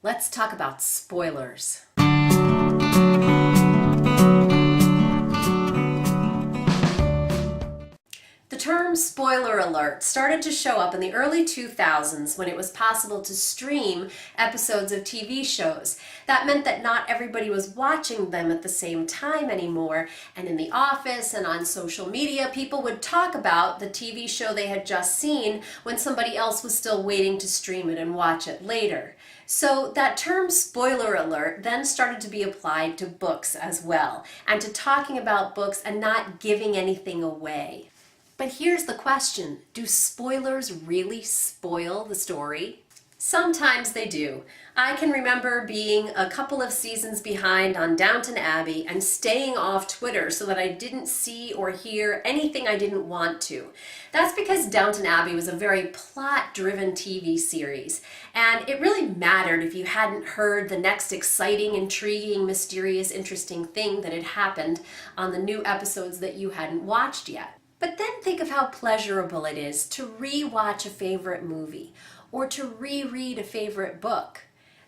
Let's talk about spoilers. The term spoiler alert started to show up in the early 2000s when it was possible to stream episodes of TV shows. That meant that not everybody was watching them at the same time anymore, and in the office and on social media, people would talk about the TV show they had just seen when somebody else was still waiting to stream it and watch it later. So that term spoiler alert then started to be applied to books as well, and to talking about books and not giving anything away. But here's the question, do spoilers really spoil the story? Sometimes they do. I can remember being a couple of seasons behind on Downton Abbey and staying off Twitter so that I didn't see or hear anything I didn't want to. That's because Downton Abbey was a very plot-driven TV series, and it really mattered if you hadn't heard the next exciting, intriguing, mysterious, interesting thing that had happened on the new episodes that you hadn't watched yet. But then think of how pleasurable it is to re-watch a favorite movie or to reread a favorite book.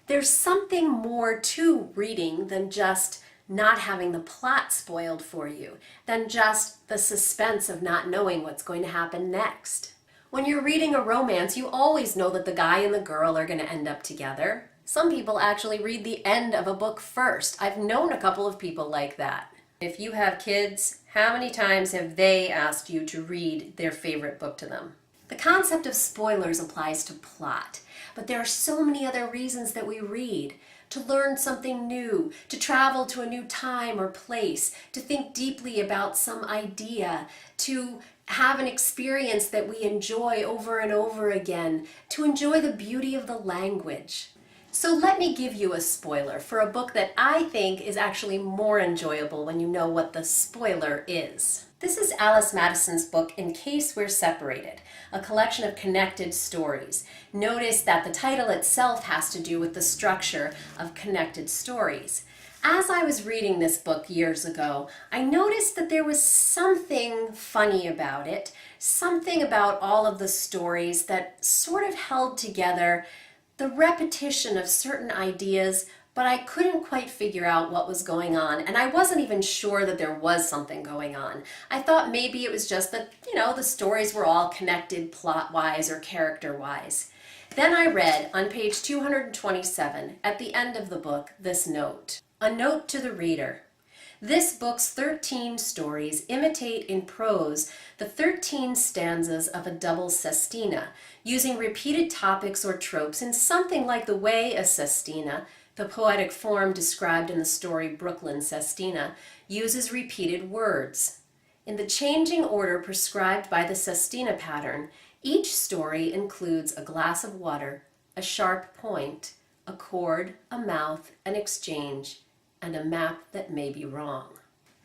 There's something more to reading than just not having the plot spoiled for you, than just the suspense of not knowing what's going to happen next. When you're reading a romance, you always know that the guy and the girl are going to end up together. Some people actually read the end of a book first. I've known a couple of people like that. If you have kids, how many times have they asked you to read their favorite book to them? The concept of spoilers applies to plot, but there are so many other reasons that we read. To learn something new, to travel to a new time or place, to think deeply about some idea, to have an experience that we enjoy over and over again, to enjoy the beauty of the language. So let me give you a spoiler for a book that I think is actually more enjoyable when you know what the spoiler is. This is Alice Madison's book, In Case We're Separated, a collection of connected stories. Notice that the title itself has to do with the structure of connected stories. As I was reading this book years ago, I noticed that there was something funny about it, something about all of the stories that sort of held together the repetition of certain ideas, but I couldn't quite figure out what was going on, and I wasn't even sure that there was something going on. I thought maybe it was just that, the stories were all connected plot-wise or character-wise. Then I read on page 227, at the end of the book, this note. A note to the reader. This book's 13 stories imitate in prose the 13 stanzas of a double sestina, using repeated topics or tropes in something like the way a sestina, the poetic form described in the story Brooklyn Sestina, uses repeated words. In the changing order prescribed by the sestina pattern, each story includes a glass of water, a sharp point, a chord, a mouth, an exchange, and a map that may be wrong.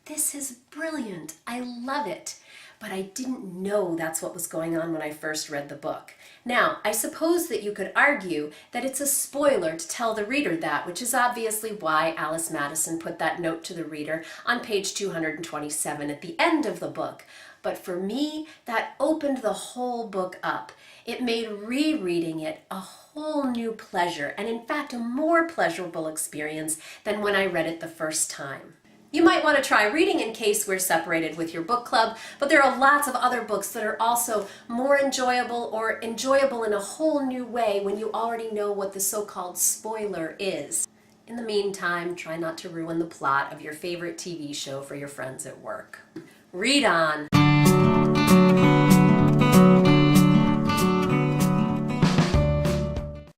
This is brilliant. I love it. But I didn't know that's what was going on when I first read the book. Now, I suppose that you could argue that it's a spoiler to tell the reader that, which is obviously why Alice Madison put that note to the reader on page 227 at the end of the book. But for me, that opened the whole book up. It made rereading it a whole new pleasure, and in fact a more pleasurable experience than when I read it the first time. You might want to try reading In Case We're Separated with your book club, but there are lots of other books that are also more enjoyable or enjoyable in a whole new way when you already know what the so-called spoiler is. In the meantime, try not to ruin the plot of your favorite TV show for your friends at work. Read on!